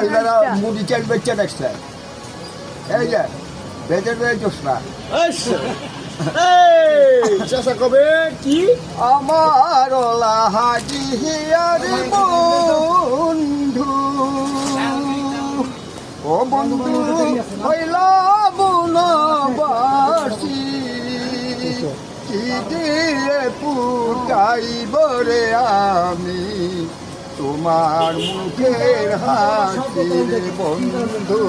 মহিলারা মুড়ি চাল বেচে দেখছে এই যে বেচে বেচোস না চাষা কবে কি আমার লাহাজি হিয়ার বন্ধু ও বন্ধু হইলা বনবাসী কি দিয়ে পুকাইব রে আমি তোমার মুখের হাসি রে বন্ধু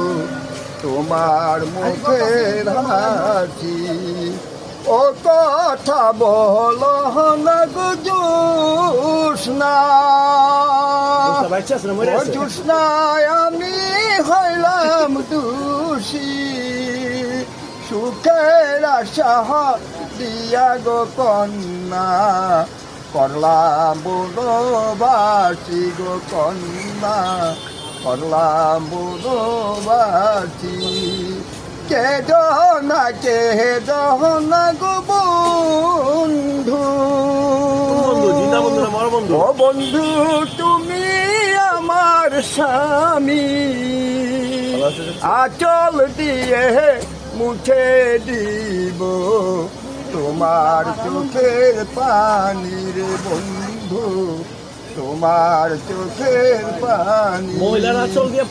তোমার মুখের হাসি ও কথা বল না গো জোৎস্না ও জোৎস্নায় আমি হইলাম দোষী সুখের আশা দিয়া গো কন্যা করলাম বনবাসী গো কন্যা করলাম বনবাসী কে না গো বন্ধু ও বন্ধু তুমি আমার স্বামী আচল দিয়ে মুছে দিব তোমার চোখের পানি রে বন্ধু তোমার চোখের পানি মহিলার আচল দিয়ে